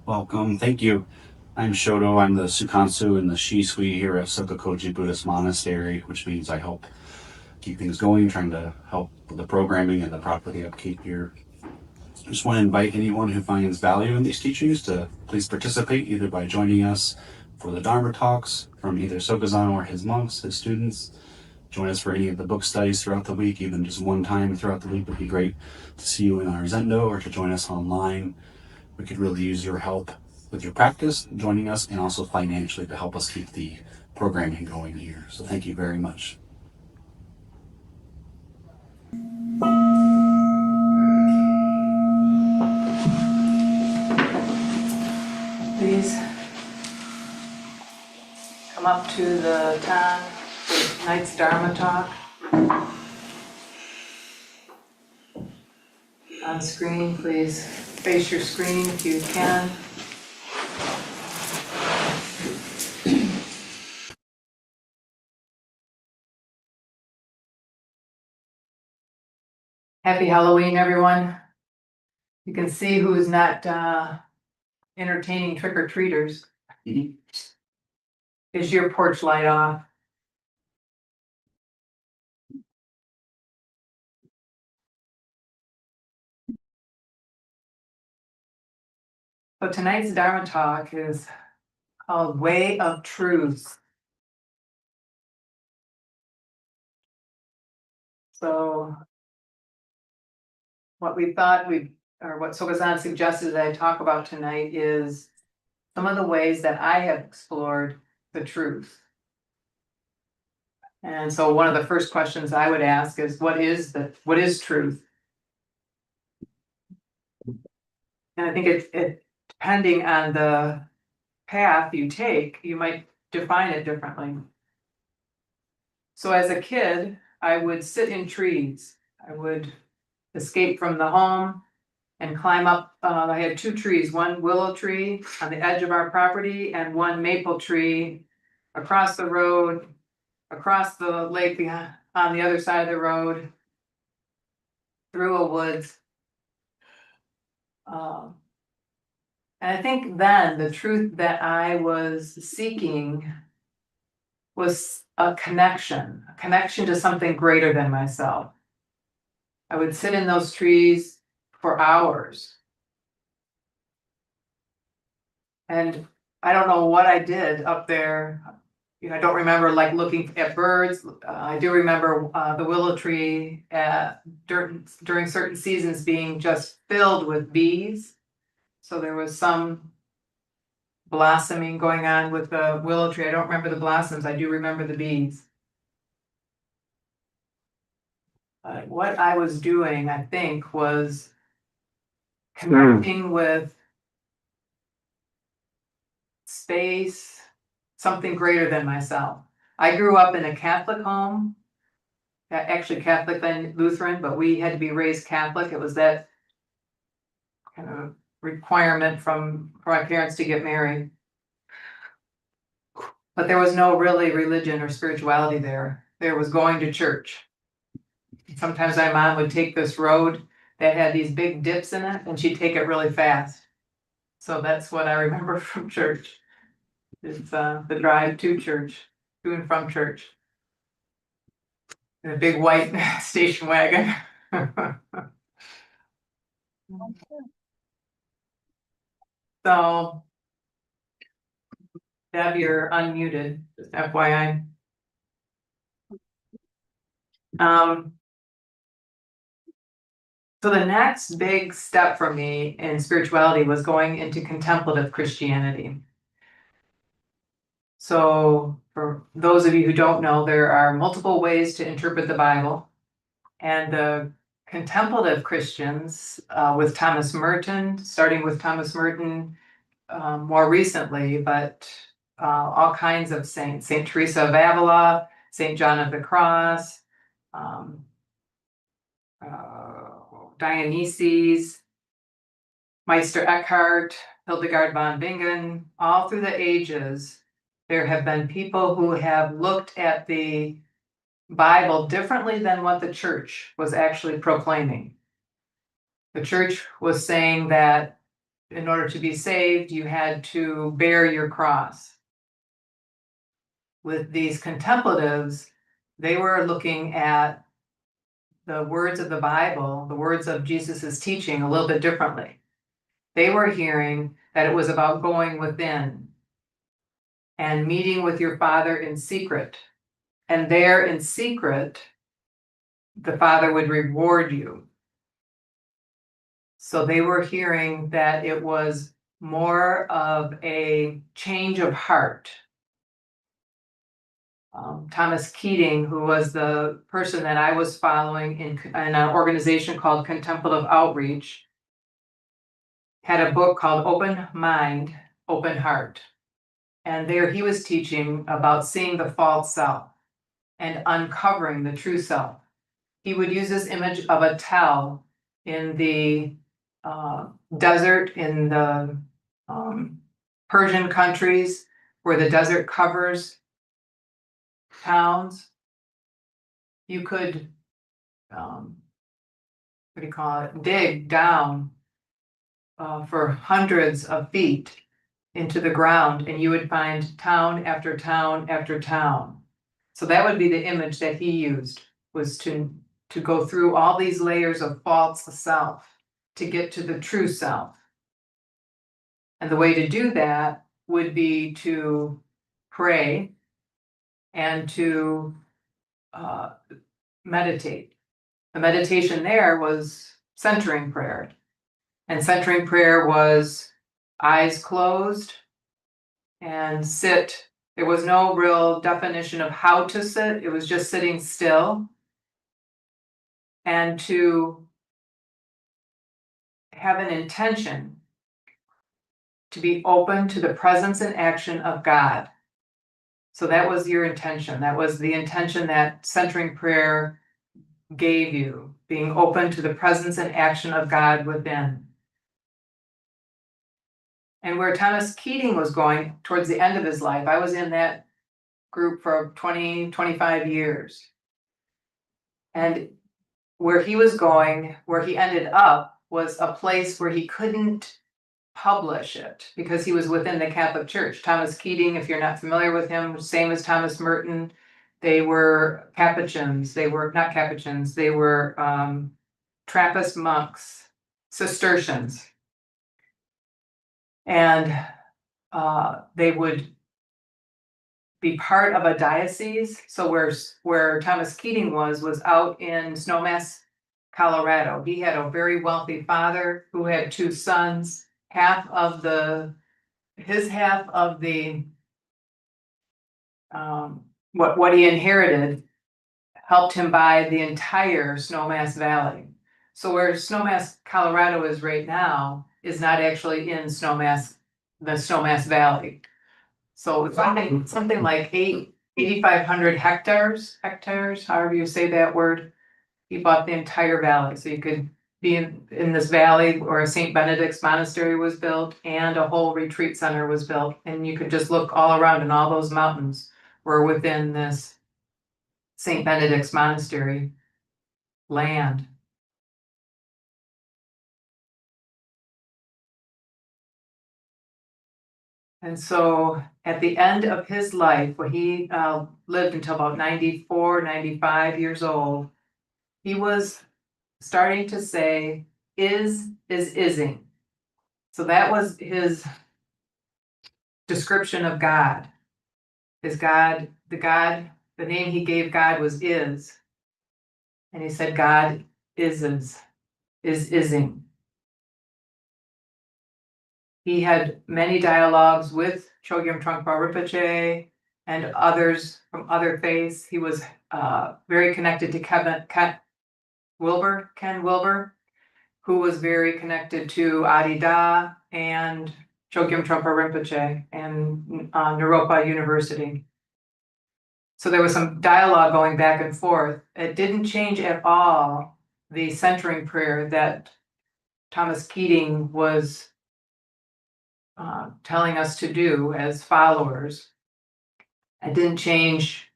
Welcome. Thank you. I'm Shoto. I'm the Sukansu and the Shisui here at SokukoJi Buddhist Monastery, which means I help keep things going, trying to help with the programming and the property upkeep here. I just want to invite anyone who finds value in these teachings to please participate either by joining us for the Dharma talks from either Sokuzan or his monks, his students. Join us for any of the book studies throughout the week, even just one time throughout the week would be great to see you in our Zendo or to join us online. We could really use your help with your practice, joining us, and also financially to help us keep the programming going here. So thank you very much. Please come up to the tan for tonight's Dharma talk. On screen, please face your screen if you can. Happy Halloween, everyone. You can see who's not entertaining trick-or-treaters. Is your porch light off? So tonight's Dharma talk is called Way of Truth. So what we thought what Sokuzan suggested that I talk about tonight is some of the ways that I have explored the truth. And so one of the first questions I would ask is, what is truth? And I think it depending on the path you take, you might define it differently. So as a kid, I would sit in trees. I would escape from the home and climb up. I had two trees, one willow tree on the edge of our property and one maple tree across the road, across the lake on the other side of the road, through a woods. And I think then the truth that I was seeking was a connection to something greater than myself. I would sit in those trees for hours. And I don't know what I did up there. I don't remember like looking at birds. I do remember the willow tree during certain seasons being just filled with bees. So there was some blossoming going on with the willow tree. I don't remember the blossoms. I do remember the bees. What I was doing, I think, was connecting with space, something greater than myself. I grew up in a Catholic home, actually Catholic then Lutheran, but we had to be raised Catholic. It was that kind of requirement for my parents to get married. But there was no really religion or spirituality there. There was going to church. Sometimes my mom would take this road that had these big dips in it, and she'd take it really fast. So that's what I remember from church. It's the drive to church, to and from church. In a big white station wagon. So, Deb, you're unmuted, just FYI. So the next big step for me in spirituality was going into contemplative Christianity. So for those of you who don't know, there are multiple ways to interpret the Bible. And the contemplative Christians, with Thomas Merton, starting with Thomas Merton more recently, but all kinds of saints, Saint Teresa of Avila, Saint John of the Cross, Dionysius, Meister Eckhart, Hildegard von Bingen, all through the ages, there have been people who have looked at the Bible differently than what the church was actually proclaiming. The church was saying that in order to be saved, you had to bear your cross. With these contemplatives, they were looking at the words of the Bible, the words of Jesus's teaching a little bit differently. They were hearing that it was about going within and meeting with your Father in secret. And there in secret, the Father would reward you. So they were hearing that it was more of a change of heart. Thomas Keating, who was the person that I was following in an organization called Contemplative Outreach, had a book called Open Mind, Open Heart. And there he was teaching about seeing the false self and uncovering the true self. He would use this image of a tell in the desert in the Persian countries where the desert covers towns. You could, dig down for hundreds of feet into the ground, and you would find town after town after town. So that would be the image that he used, was to go through all these layers of false self to get to the true self. And the way to do that would be to pray and to meditate. The meditation there was centering prayer. And centering prayer was eyes closed and sit. There was no real definition of how to sit. It was just sitting still and to have an intention to be open to the presence and action of God. So that was your intention. That was the intention that centering prayer gave you, being open to the presence and action of God within. And where Thomas Keating was going towards the end of his life, I was in that group for 20, 25 years. And where he was going, where he ended up, was a place where he couldn't publish it because he was within the Catholic Church. Thomas Keating, if you're not familiar with him, same as Thomas Merton, they were Capuchins. They were not Capuchins, they were Trappist monks, Cistercians. And they would be part of a diocese. So where Thomas Keating was out in Snowmass, Colorado. He had a very wealthy father who had two sons. His half of the what he inherited helped him buy the entire Snowmass Valley. So where Snowmass, Colorado is right now is not actually in Snowmass, the Snowmass Valley. So something like 8,500 hectares, however you say that word. He bought the entire valley, so you could be in this valley where a St. Benedict's monastery was built and a whole retreat center was built. And you could just look all around, and all those mountains were within this St. Benedict's monastery land. And so at the end of his life, when he lived until about 94, 95 years old, he was starting to say, ising. So that was his description of God. The name he gave God was is. And he said, God ising. He had many dialogues with Chogyam Trungpa Rinpoche and others from other faiths. He was very connected to Ken Wilber, who was very connected to Adi Da and Chogyam Trungpa Rinpoche and Naropa University. So there was some dialogue going back and forth. It didn't change at all the centering prayer that Thomas Keating was telling us to do as followers. It didn't change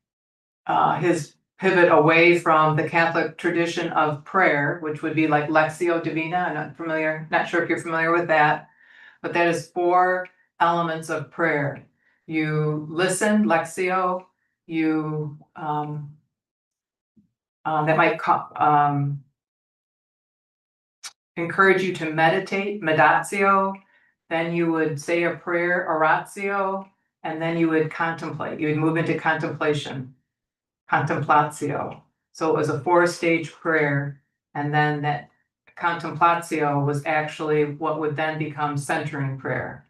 his pivot away from the Catholic tradition of prayer, which would be like Lectio Divina. I'm not sure if you're familiar with that, but that is 4 elements of prayer. You listen, lectio, you, that might encourage you to meditate, meditatio, then you would say a prayer, oratio, and then you would contemplate, you would move into contemplation, contemplatio. So it was a 4-stage prayer, and then that contemplatio was actually what would then become centering prayer.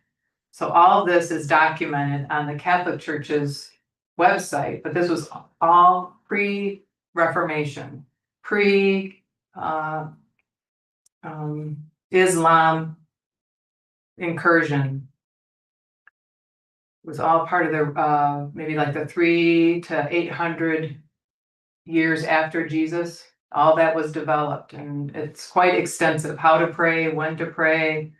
So all of this is documented on the Catholic Church's website, but this was all pre-Reformation, pre Islam incursion. It was all part of the maybe like the 300 to 800 years after Jesus. All that was developed, and it's quite extensive. How to pray, when to pray.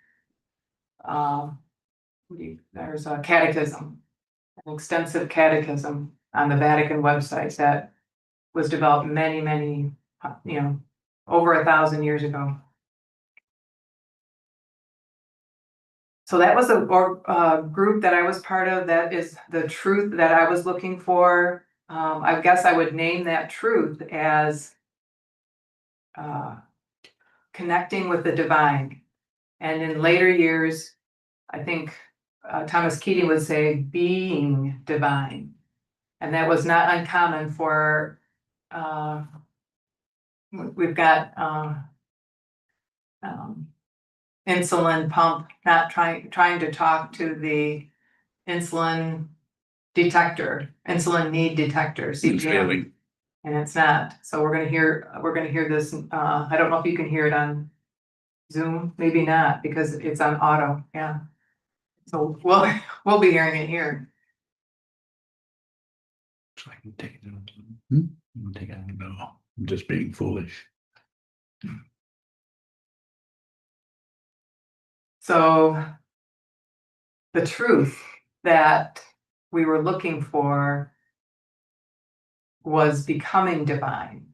There's a catechism, an extensive catechism on the Vatican website that was developed many, over 1,000 years ago. So that was a group that I was part of. That is the truth that I was looking for. I guess I would name that truth as connecting with the divine. And in later years, I think Thomas Keating would say being divine. And that was not uncommon for, we've got insulin pump, not trying to talk to the insulin detector, insulin need detector, CGM, and it's not. So we're gonna hear this. I don't know if you can hear it on Zoom, maybe not, because it's on auto. Yeah. So we'll be hearing it here. So I can take it down. I'm take it. No, I'm just being foolish. So the truth that we were looking for was becoming divine,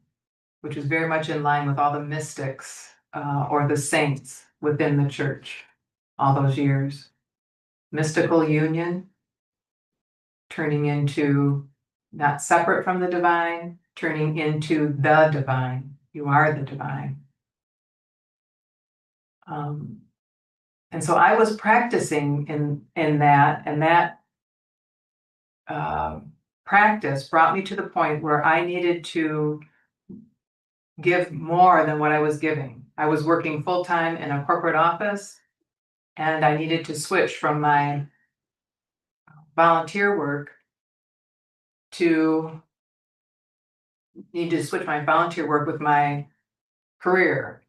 which is very much in line with all the mystics or the saints within the church all those years. Mystical union, turning into not separate from the divine, turning into the divine. You are the divine. And so I was practicing in that, and that practice brought me to the point where I needed to give more than what I was giving. I was working full-time in a corporate office, and I needed to switch from my volunteer work with my career.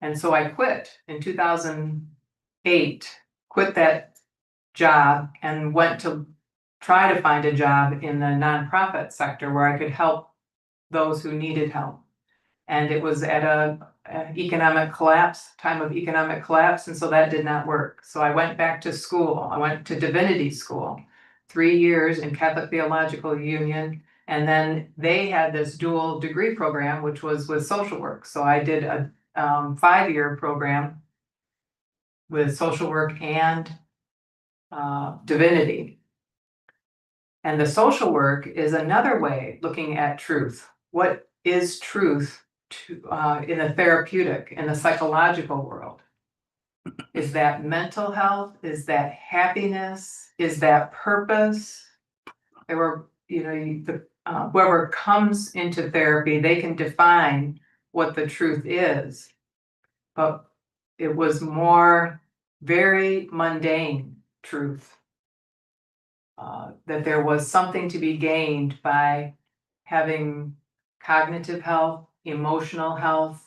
And so I quit in 2008, quit that job, and went to try to find a job in the nonprofit sector where I could help those who needed help. And it was at an economic collapse, time of economic collapse, and so that did not work. So I went back to school. I went to divinity school, 3 years in Catholic Theological Union, and then they had this dual degree program, which was with social work. So I did a 5-year program with social work and divinity. And the social work is another way looking at truth. What is truth in the therapeutic, in the psychological world? Is that mental health? Is that happiness? Is that purpose? There were, whoever comes into therapy, they can define what the truth is, but it was more very mundane truth. That there was something to be gained by having cognitive health, emotional health,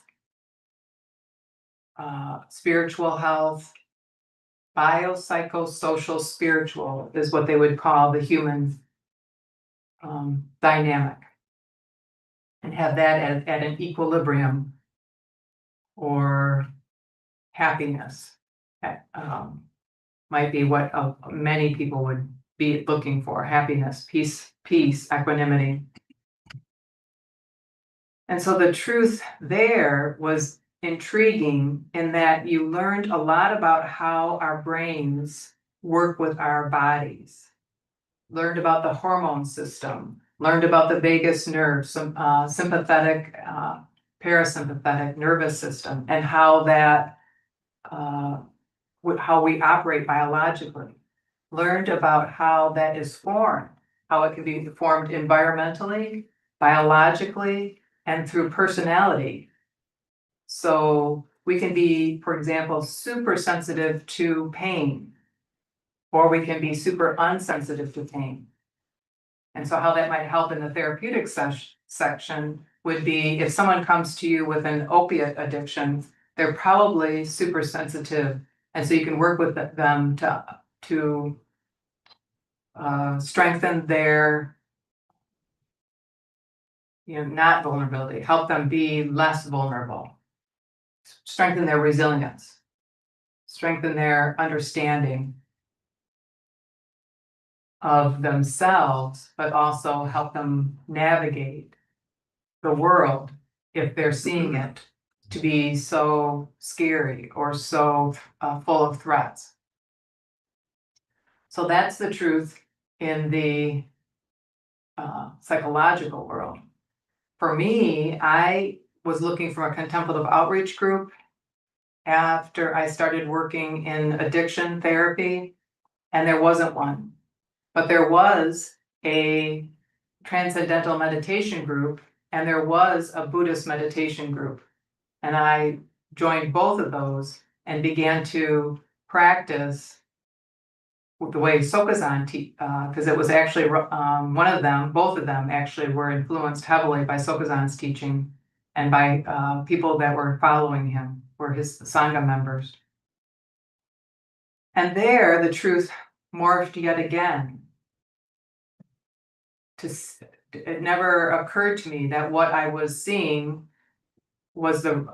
spiritual health, biopsychosocial spiritual is what they would call the human dynamic, and have that at an equilibrium or happiness. Might be what many people would be looking for: happiness, peace, equanimity. And so the truth there was intriguing in that you learned a lot about how our brains work with our bodies. Learned about the hormone system, learned about the vagus nerve, some sympathetic, parasympathetic nervous system, and how that how we operate biologically. Learned about how that is formed, how it can be formed environmentally, biologically, and through personality. So we can be, for example, super sensitive to pain, or we can be super unsensitive to pain. And so how that might help in the therapeutic section would be if someone comes to you with an opiate addiction, they're probably super sensitive. And so you can work with them to strengthen their, not vulnerability, help them be less vulnerable, strengthen their resilience, strengthen their understanding of themselves, but also help them navigate the world if they're seeing it to be so scary or so full of threats. So that's the truth in the psychological world. For me, I was looking for a contemplative outreach group after I started working in addiction therapy, and there wasn't one. But there was a transcendental meditation group, and there was a Buddhist meditation group. And I joined both of those and began to practice the way SokukoJi, because it was actually one of them, both of them actually were influenced heavily by SokukoJi's teaching and by people that were following him, were his Sangha members. And there, the truth morphed yet again. It never occurred to me that what I was seeing was the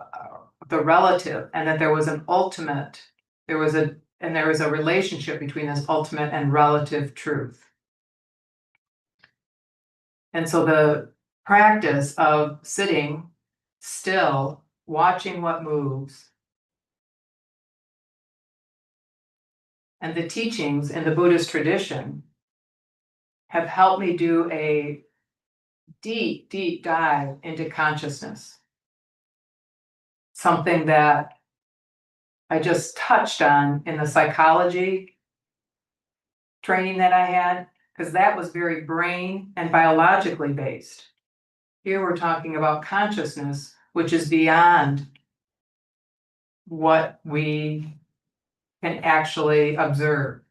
relative, and that there was an ultimate, there was a relationship between this ultimate and relative truth. And so the practice of sitting still, watching what moves, and the teachings in the Buddhist tradition have helped me do a deep, deep dive into consciousness. Something that I just touched on in the psychology training that I had, because that was very brain and biologically based. Here we're talking about consciousness, which is beyond what we can actually observe.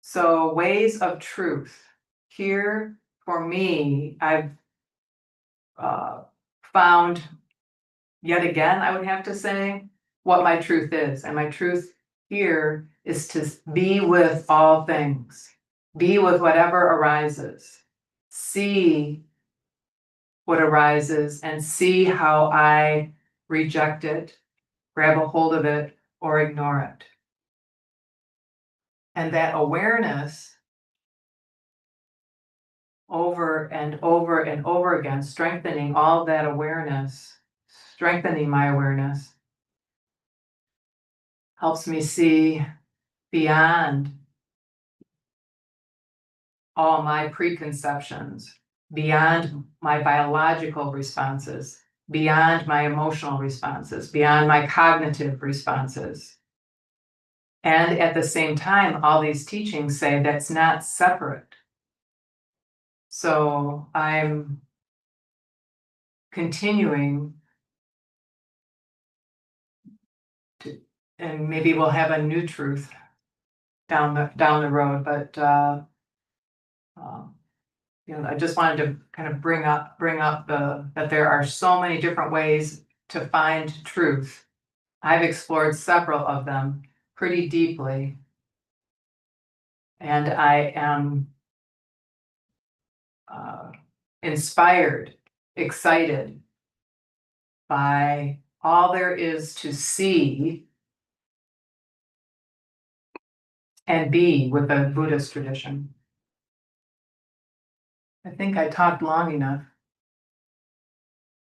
So ways of truth. Here, for me, I've found yet again, I would have to say, what my truth is. And my truth here is to be with all things, be with whatever arises, see what arises, and see how I reject it, grab a hold of it, or ignore it. And that awareness over and over and over again, strengthening all that awareness, strengthening my awareness, helps me see beyond all my preconceptions, beyond my biological responses, beyond my emotional responses, beyond my cognitive responses. And at the same time, all these teachings say that's not separate. So I'm continuing to, and maybe we'll have a new truth down the road, but I just wanted to kind of bring up that there are so many different ways to find truth. I've explored several of them pretty deeply, and I am inspired, excited by all there is to see and be with the Buddhist tradition. I think I talked long enough.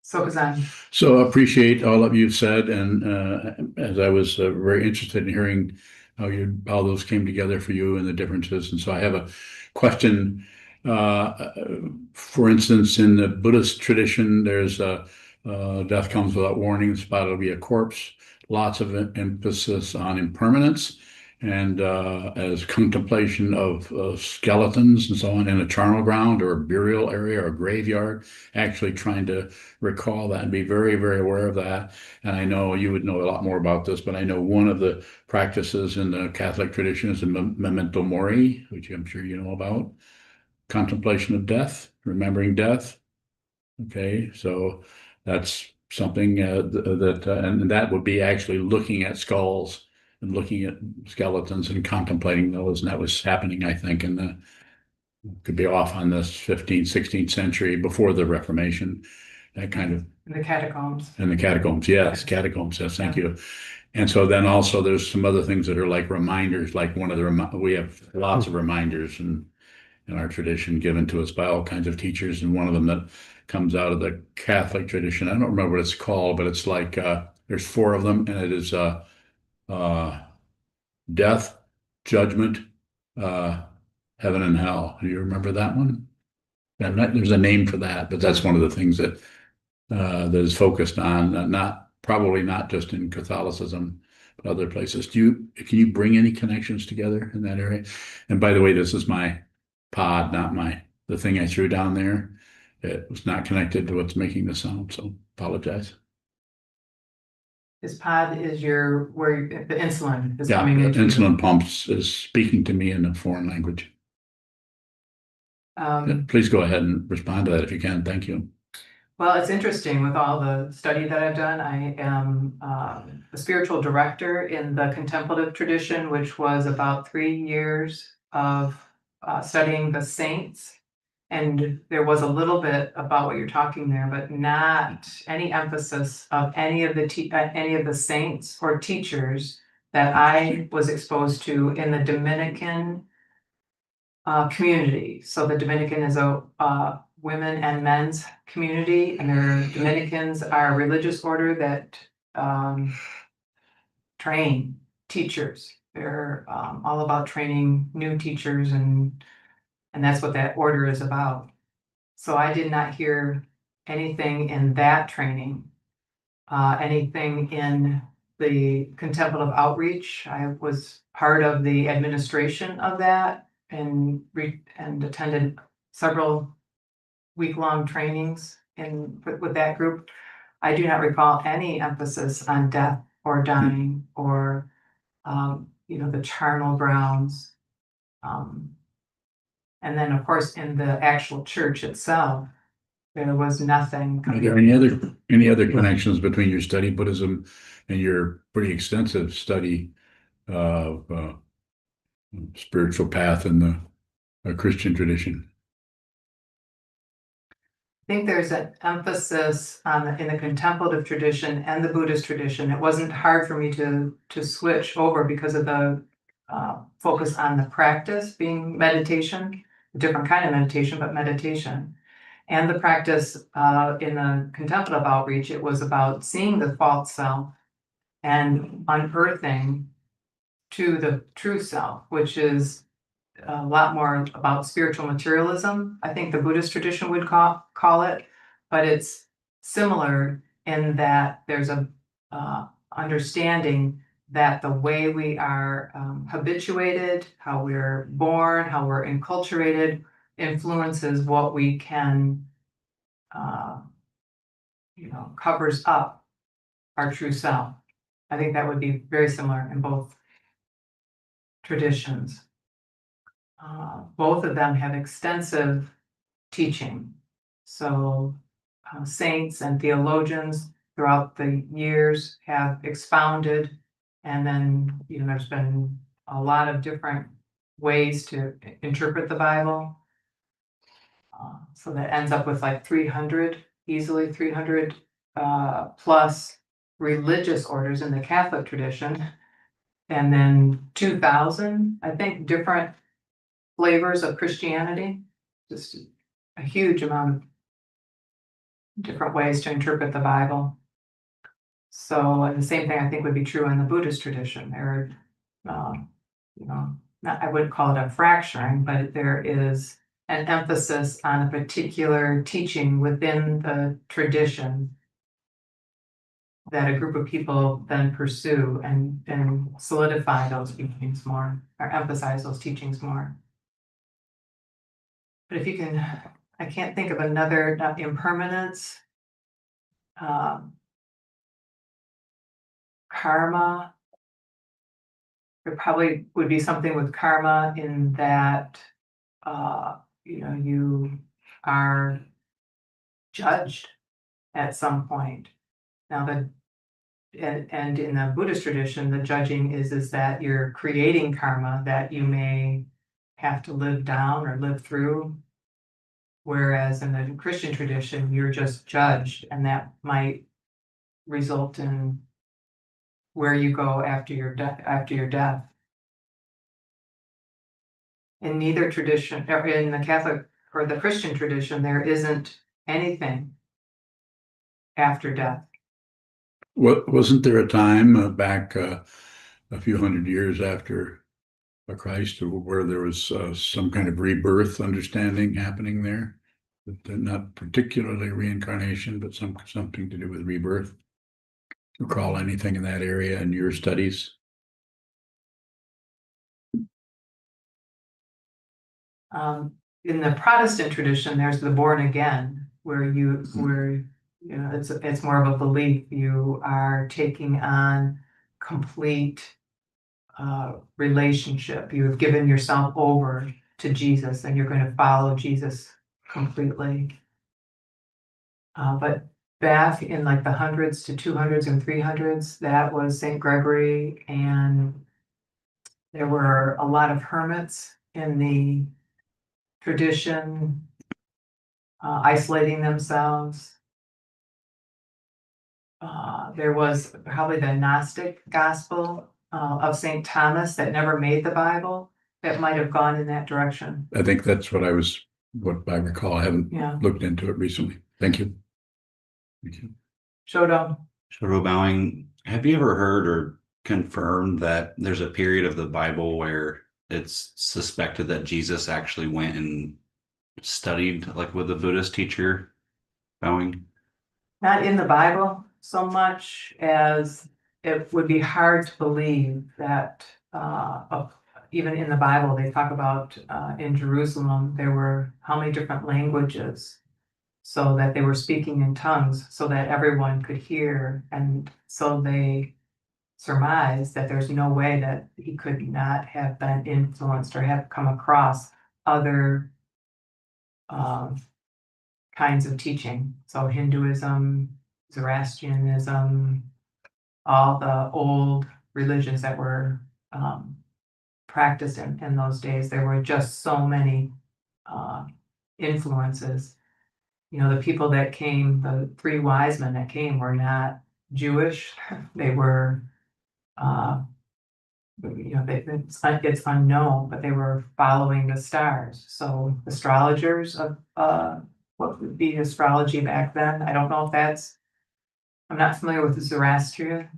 SokukoJi. So I appreciate all of you've said, and as I was very interested in hearing how those came together for you and the differences. And so I have a question. For instance, in the Buddhist tradition, there's death comes without warning. The spot will be a corpse. Lots of emphasis on impermanence and as contemplation of skeletons and so on in a charnel ground or a burial area or a graveyard. Actually, trying to recall that and be very, very aware of that. And I know you would know a lot more about this, but I know one of the practices in the Catholic tradition is the memento mori, which I'm sure you know about. Contemplation of death, remembering death. Okay, so that's something and that would be actually looking at skulls and looking at skeletons and contemplating those. And that was happening, I think, in the could be off on this 15th, 16th century before the Reformation, that kind of. The catacombs. And the catacombs, yes, catacombs, yes, thank you. And so then also there's some other things that are like reminders, like one of the, we have lots of reminders in our tradition given to us by all kinds of teachers. And one of them that comes out of the Catholic tradition, I don't remember what it's called, but it's like, there's 4 of them, and it is death, judgment, heaven and hell. Do you remember that one? There's a name for that, but that's one of the things that that is focused on, probably not just in Catholicism, but other places. Can you bring any connections together in that area? And by the way, this is my pod, not the thing I threw down there. It was not connected to what's making the sound, so apologize. This pod is where the insulin is Yeah, coming the into. insulin pumps is speaking to me in a foreign language. Please go ahead and respond to that if you can. Thank you. Well, it's interesting with all the study that I've done. I am a spiritual director in the contemplative tradition, which was about 3 years of studying the saints. And there was a little bit about what you're talking there, but not any emphasis of any of the saints or teachers that I was exposed to in the Dominican community. So the Dominican is a women and men's community, and their Dominicans are a religious order that train teachers. They're all about training new teachers, and that's what that order is about. So I did not hear anything in that training, anything in the contemplative outreach. I was part of the administration of that and attended several week-long trainings with that group. I do not recall any emphasis on death or dying or the charnel grounds. And then, of course, in the actual church itself, there was nothing. Are there any other connections between your study Buddhism and your pretty extensive study of spiritual path in the Christian tradition? I think there's an emphasis in the contemplative tradition and the Buddhist tradition. It wasn't hard for me to switch over because of the focus on the practice being meditation, a different kind of meditation, but meditation. And the practice in the contemplative outreach, it was about seeing the false self and unearthing to the true self, which is a lot more about spiritual materialism. I think the Buddhist tradition would call it, but it's similar in that there's a understanding that the way we are habituated, how we're born, how we're enculturated, influences what we can, covers up our true self. I think that would be very similar in both traditions. Both of them have extensive teaching. So saints and theologians throughout the years have expounded, and then there's been a lot of different ways to interpret the Bible. So that ends up with like 300, easily 300 plus religious orders in the Catholic tradition, and then 2,000, I think, different flavors of Christianity. Just a huge amount of different ways to interpret the Bible. So, and the same thing I think would be true in the Buddhist tradition. There are, not, I wouldn't call it a fracturing, but there is an emphasis on a particular teaching within the tradition that a group of people then pursue and solidify those teachings more, or emphasize those teachings more. But if you can, I can't think of another, not impermanence, karma. There probably would be something with karma in that, you are judged at some point. Now and in the Buddhist tradition, the judging is that you're creating karma that you may have to live down or live through. Whereas in the Christian tradition, you're just judged, and that might result in where you go after your death. In neither tradition, or in the Catholic or the Christian tradition, there isn't anything after death. Wasn't there a time back a few hundred years after Christ where there was some kind of rebirth understanding happening there? Not particularly reincarnation, but something to do with rebirth. Recall anything in that area in your studies? In the Protestant tradition, there's the born again, where it's more of a belief. You are taking on complete relationship. You have given yourself over to Jesus, and you're going to follow Jesus completely. But back in like the hundreds to 200s and 300s, that was Saint Gregory, and there were a lot of hermits in the tradition, isolating themselves. There was probably the Gnostic gospel of St. Thomas that never made the Bible that might have gone in that direction. I think that's what I recall. I haven't looked into it recently. Thank you. Thank you. Shodo. Shodo bowing. Have you ever heard or confirmed that there's a period of the Bible where it's suspected that Jesus actually went and studied like with a Buddhist teacher bowing? Not in the Bible so much as it would be hard to believe that even in the Bible, they talk about in Jerusalem, there were how many different languages, so that they were speaking in tongues so that everyone could hear. And so they surmise that there's no way that he could not have been influenced or have come across other kinds of teaching. So Hinduism, Zoroastrianism, all the old religions that were practiced in those days. There were just so many influences. The people that came, the three wise men that came, were not Jewish. They were, it's unknown, but they were following the stars. So astrologers of what would be astrology back then. I don't know if I'm not familiar with Zoroastrianism.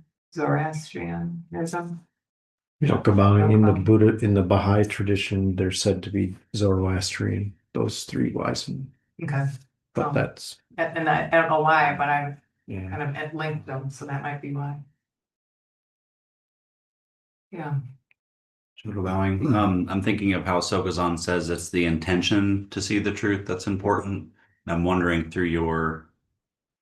ShokukoJi in the Baha'i tradition, they're said to be Zoroastrian, those three wise men. Okay. But that's And I don't know why, but I yeah. kind of linked them, so that might be why. Yeah. Shodo bowing. I'm thinking of how Sokuzan says it's the intention to see the truth that's important. I'm wondering through your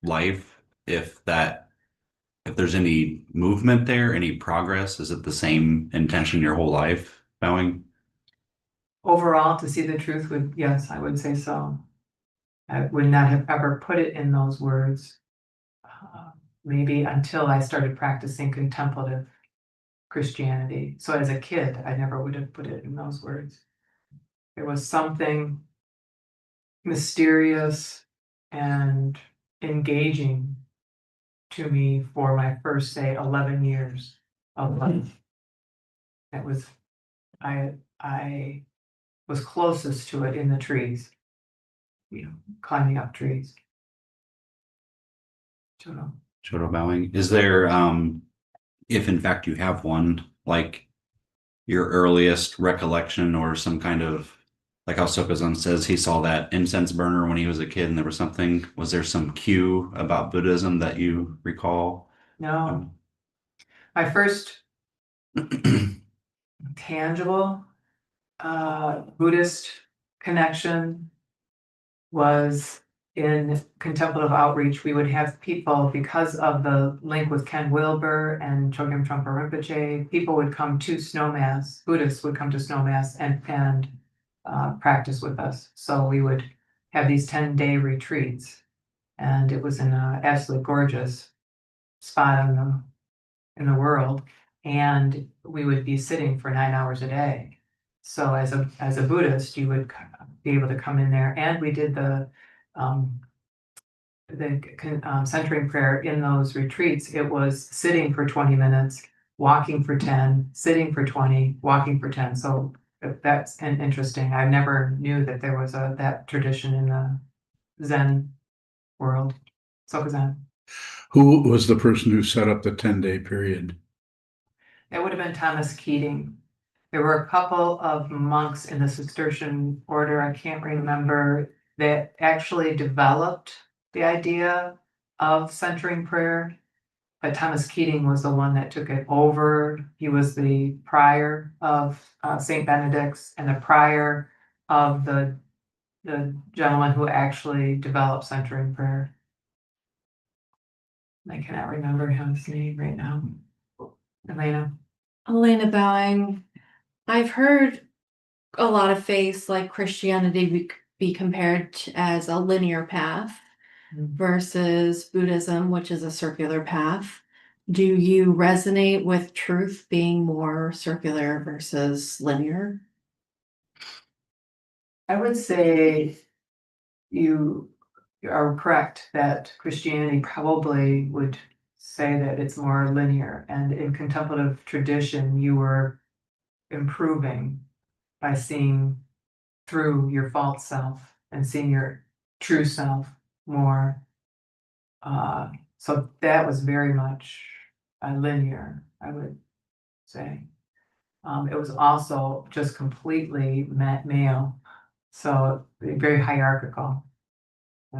life if there's any movement there, any progress. Is it the same intention your whole life, bowing? Overall, to see the truth yes, I would say so. I would not have ever put it in those words, maybe until I started practicing contemplative Christianity. So as a kid, I never would have put it in those words. There was something mysterious and engaging to me for my first, say, 11 years of life. It was, I was closest to it in the trees. climbing up trees. Shodo. Shoto bowing. Is there, if in fact you have one, like your earliest recollection or some kind of, like how Sokuzan says he saw that incense burner when he was a kid and there was something, was there some cue about Buddhism that you recall? No, my first tangible Buddhist connection was in contemplative outreach. We would have people, because of the link with Ken Wilber and Chogyam Trungpa Rinpoche, people would come to Snowmass, Buddhists would come to Snowmass and practice with us. So we would have these 10-day retreats, and it was in an absolutely gorgeous spot in the world, and we would be sitting for 9 hours a day. So as a Buddhist, you would be able to come in there, and we did the centering prayer in those retreats. It was sitting for 20 minutes, walking for 10, sitting for 20, walking for 10. So that's interesting. I never knew that there was that tradition in the Zen world. Soka Who was the person who set up the 10-day period? That would have been Thomas Keating. There were a couple of monks in the Cistercian order, I can't remember, that actually developed the idea of centering prayer. But Thomas Keating was the one that took it over. He was the prior of St. Benedict's and the prior of the gentleman who actually developed centering prayer. I cannot remember his name right now. Elena. Elena Bowing. I've heard a lot of faiths like Christianity be compared as a linear path versus Buddhism, which is a circular path. Do you resonate with truth being more circular versus linear? I would say you are correct that Christianity probably would say that it's more linear, and in contemplative tradition, you were improving by seeing through your false self and seeing your true self more. So that was very much linear, I would say. It was also just completely male, so very hierarchical.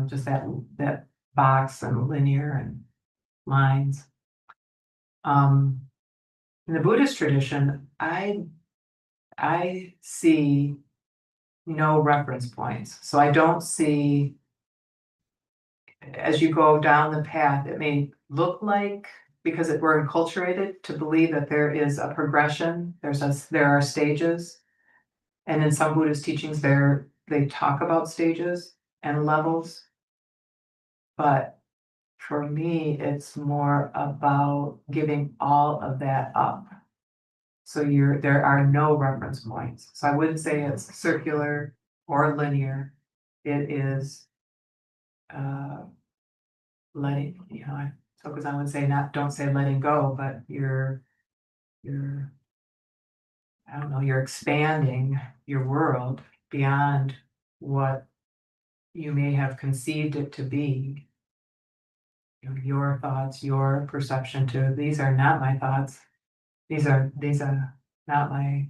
Just that box and linear and lines. In the Buddhist tradition, I see no reference points. So I don't see, as you go down the path, it may look like, because we're enculturated to believe that there is a progression, there are stages. And in some Buddhist teachings they talk about stages and levels. But for me, it's more about giving all of that up. So there are no reference points. So I wouldn't say it's circular or linear. It is letting, so because I would say don't say letting go, but you're I don't know, you're expanding your world beyond what you may have conceived it to be. Your thoughts, your perception too. These are not my thoughts. These are not my,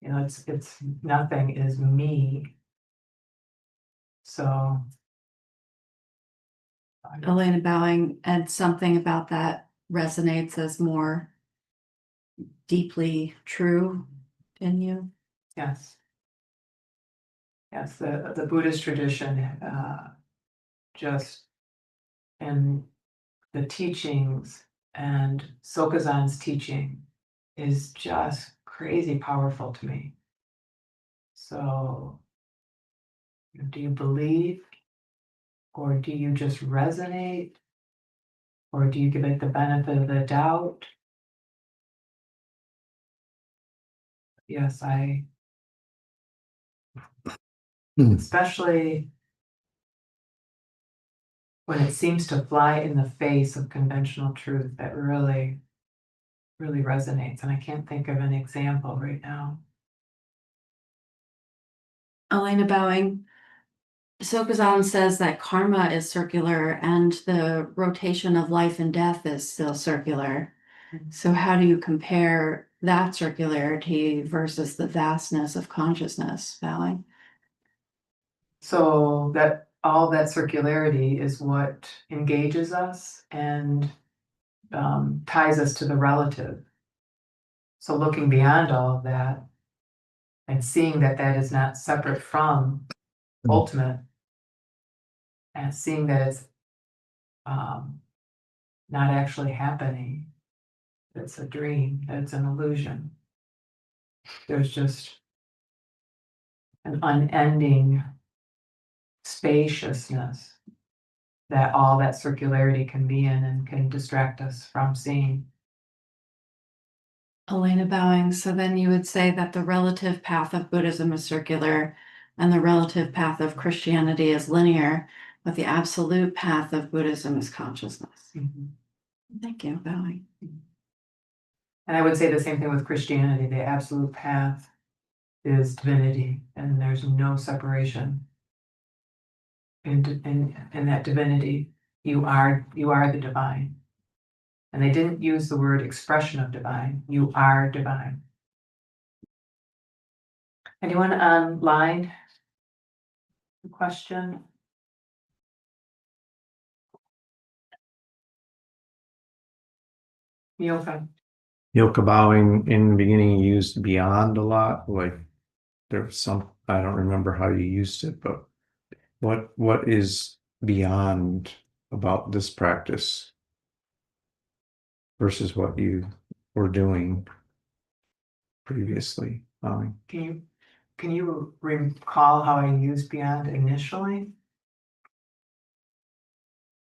it's nothing is me. So Elena Bowing, and something about that resonates as more deeply true in you. yes. Yes, the Buddhist tradition, just in the teachings and Sokuzan's teaching is just crazy powerful to me. So, do you believe, or do you just resonate, or do you give it the benefit of the doubt? Yes, especially when it seems to fly in the face of conventional truth, that really, really resonates. And I can't think of an example right now. Elena Bowing, Sokuzan says that karma is circular and the rotation of life and death is still circular. So how do you compare that circularity versus the vastness of consciousness, Valley? So that all that circularity is what engages us and ties us to the relative. So looking beyond all of that and seeing that that is not separate from ultimate, and seeing that it's not actually happening, it's a dream, it's an illusion. There's just an unending spaciousness that all that circularity can be in and can distract us from seeing. Elena bowing. So then you would say that the relative path of Buddhism is circular and the relative path of Christianity is linear, but the absolute path of Buddhism is consciousness. Thank you, bowing. And I would say the same thing with Christianity. The absolute path is divinity, and there's no separation. In that divinity, you are the divine. And they didn't use the word expression of divine. You are divine. Anyone online? Question? Yoka. Yoka bowing in the beginning you used beyond a lot, like there was some, I don't remember how you used it, but what is beyond about this practice versus what you were doing previously? Can you recall how I used beyond initially?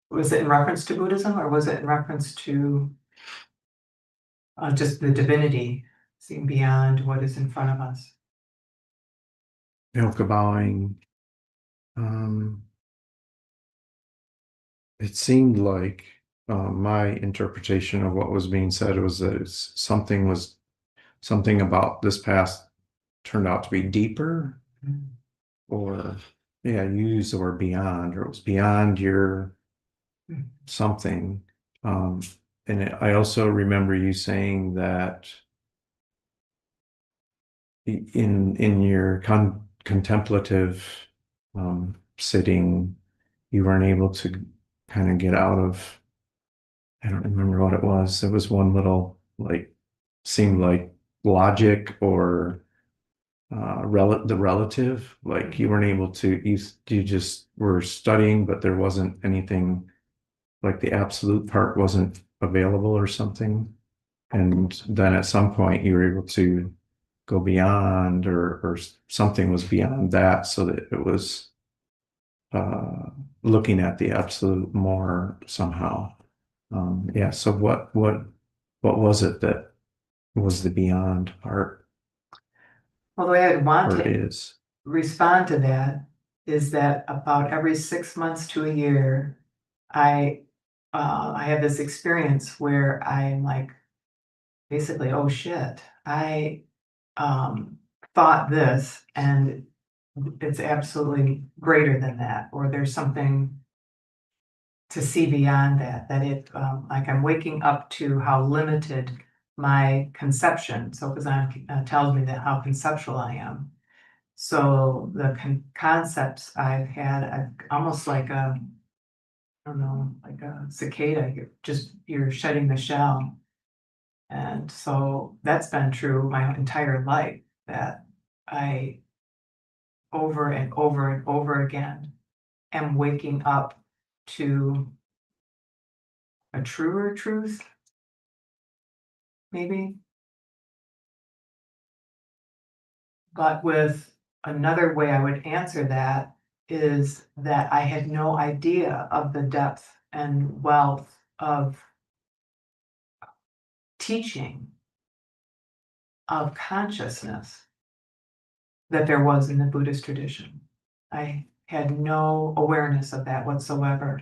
Was it in reference to Buddhism or was it in reference to just the divinity, seeing beyond what is in front of us? Yoka bowing, it seemed like my interpretation of what was being said was that something about this past turned out to be deeper, or yeah, you used the word beyond, or it was beyond your something. I also remember you saying that in your contemplative sitting, you weren't able to kind of get out of, I don't remember what it was. It was one little, like, seemed like logic or the relative, like you weren't able to, you just were studying, but there wasn't anything, like the absolute part wasn't available or something. And then at some point you were able to go beyond, or something was beyond that, so that it was looking at the absolute more somehow. Yeah. So what was it that was the beyond part, Well, the way I'd want or to is? respond to that is that about every 6 months to a year, I have this experience where I'm like, basically, oh shit, I thought this and it's absolutely greater than that, or there's something to see beyond that, that it, like I'm waking up to how limited my conception, so Kazan tells me that how conceptual I am. So the concepts I've had, almost like a, I don't know, like a cicada, you're shedding the shell. And so that's been true my entire life, that I over and over and over again am waking up to a truer truth, maybe. But with another way I would answer that is that I had no idea of the depth and wealth of teaching of consciousness that there was in the Buddhist tradition. I had no awareness of that whatsoever.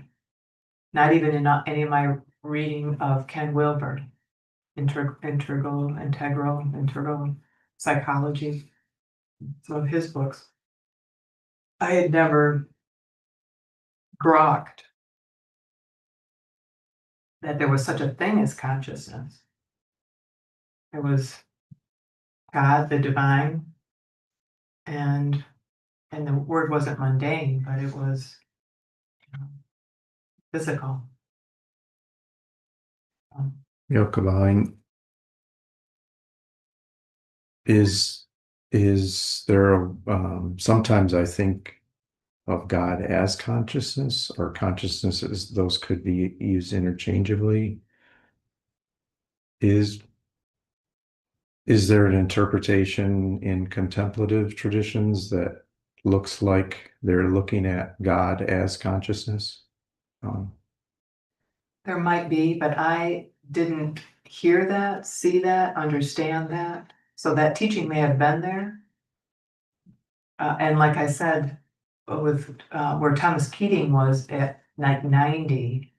Not even in any of my reading of Ken Wilber, integral psychology, some of his books. I had never grokked that there was such a thing as consciousness. It was God, the divine, and the word wasn't mundane, but it was, you know, physical. Yokobai, is there sometimes I think of God as consciousness or consciousness as those could be used interchangeably. Is there an interpretation in contemplative traditions that looks like they're looking at God as consciousness? There might be, but I didn't hear that, see that, understand that. So that teaching may have been there. And like I said, with where Thomas Keating was at like 90,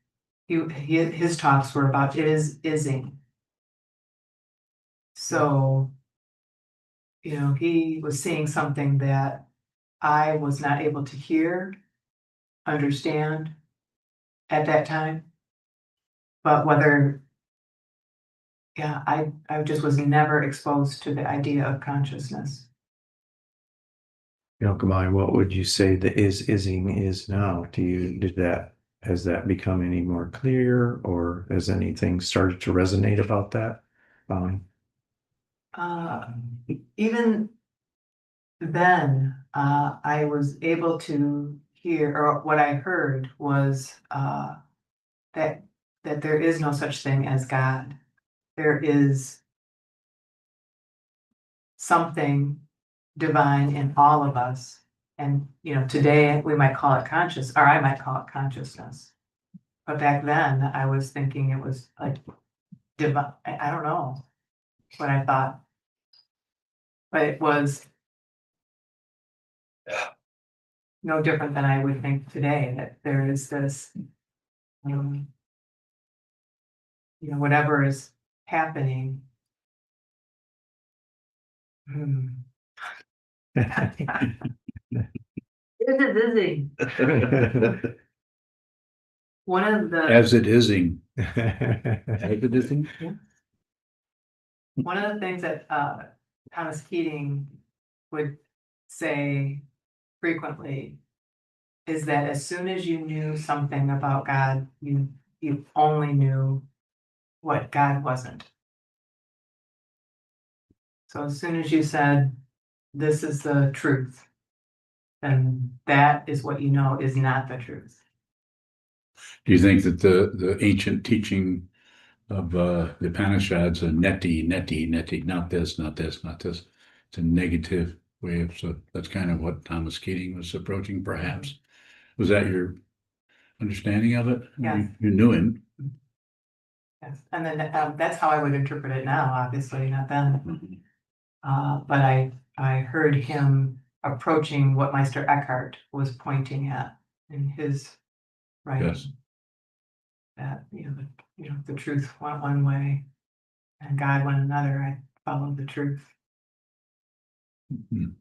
his talks were about ising. So, he was seeing something that I was not able to hear, understand at that time. But I just was never exposed to the idea of consciousness. Yokobai, what would you say the ising is now? Has that become any more clear, or has anything started to resonate about that? Even then, I was able to hear, or what I heard was that there is no such thing as God. There is something divine in all of us. And, today we might call it conscious, or I might call it consciousness. But back then I was thinking it was like divine. I don't know what I thought, but it was no different than I would think today, that there is this, whatever is happening. This is busy. One of the As it ising. As it ising? One of the things that Thomas Keating would say frequently is that as soon as you knew something about God, you only knew what God wasn't. So as soon as you said, this is the truth, then that is what you know is not the truth. Do you think that the ancient teaching of the Upanishads, neti, neti, neti, not this, not this, not this, it's a negative way of, so that's kind of what Thomas Keating was approaching, perhaps. Was that your understanding of it? Yes. You knew him. Yes, and then that's how I would interpret it now, obviously, not then. But I heard him approaching what Meister Eckhart was pointing at in his writing. Yes. That, the truth went one way and God went another. I followed the truth. Mhm.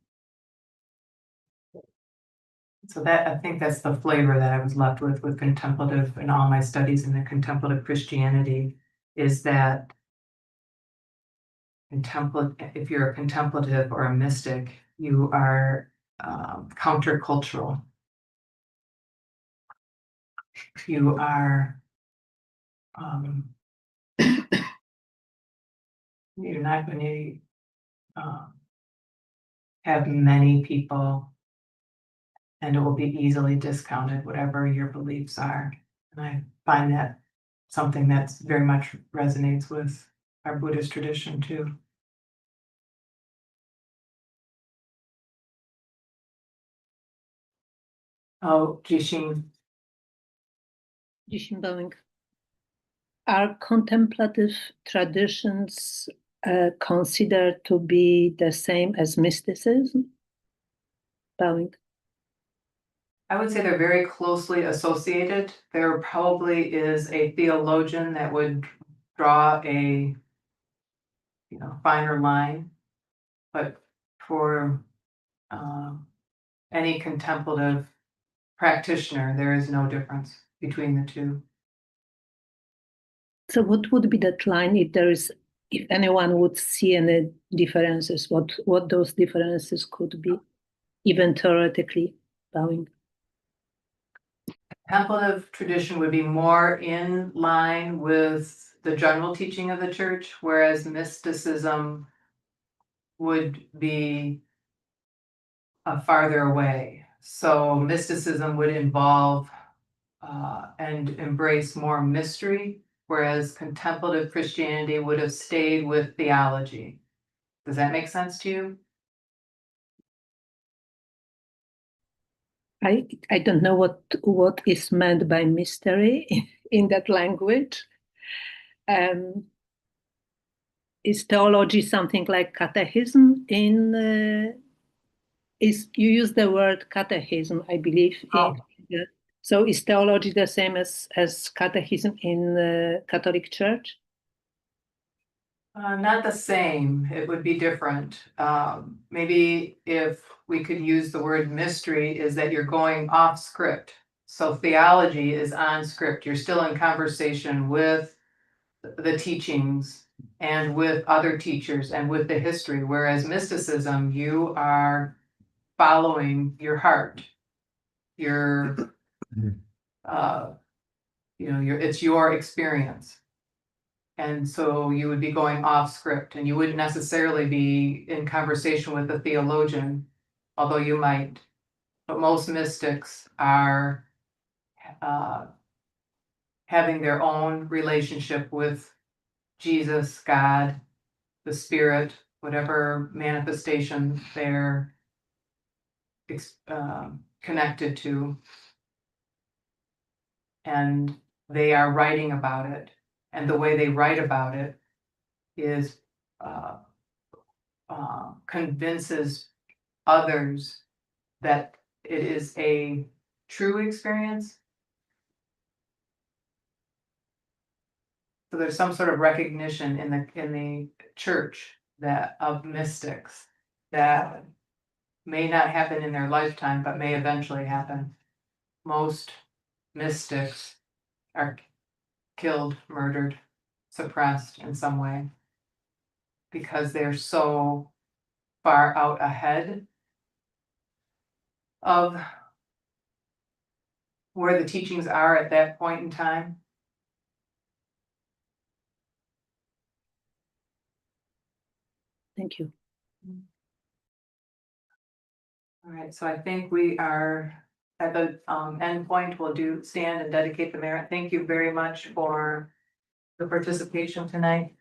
So that, I think that's the flavor that I was left with contemplative and all my studies in the contemplative Christianity, is that if you're a contemplative or a mystic, you are countercultural. You are you're not going to have many people, and it will be easily discounted, whatever your beliefs are. And I find that something that's very much resonates with our Buddhist tradition too. Oh, Jishin. Bowing. Are contemplative traditions considered to be the same as mysticism? Bowing. I would say they're very closely associated. There probably is a theologian that would draw a finer line, but for any contemplative practitioner, there is no difference between the two. So what would be that line if anyone would see any differences, what those differences could be, even theoretically, bowing? Contemplative tradition would be more in line with the general teaching of the church, whereas mysticism would be farther away. So mysticism would involve and embrace more mystery, whereas contemplative Christianity would have stayed with theology. Does that make sense to you? I don't know what is meant by mystery in that language. Is theology something like catechism is you use the word catechism, I believe. So is theology the same as catechism in the Catholic Church? Not the same. It would be different. Maybe if we could use the word mystery, is that you're going off script. So theology is on script. You're still in conversation with the teachings and with other teachers and with the history. Whereas mysticism, you are following your heart. Your, it's your experience. And so you would be going off script and you wouldn't necessarily be in conversation with a theologian, although you might. But most mystics are having their own relationship with Jesus, God, the Spirit, whatever manifestation they're connected to. And they are writing about it. And the way they write about it is convinces others that it is a true experience. So there's some sort of recognition in the church that of mystics that may not happen in their lifetime, but may eventually happen. Most mystics are killed, murdered, suppressed in some way because they're so far out ahead of where the teachings are at that point in time. Thank you. All right, so I think we are at the end point. We'll stand and dedicate the merit. Thank you very much for the participation tonight.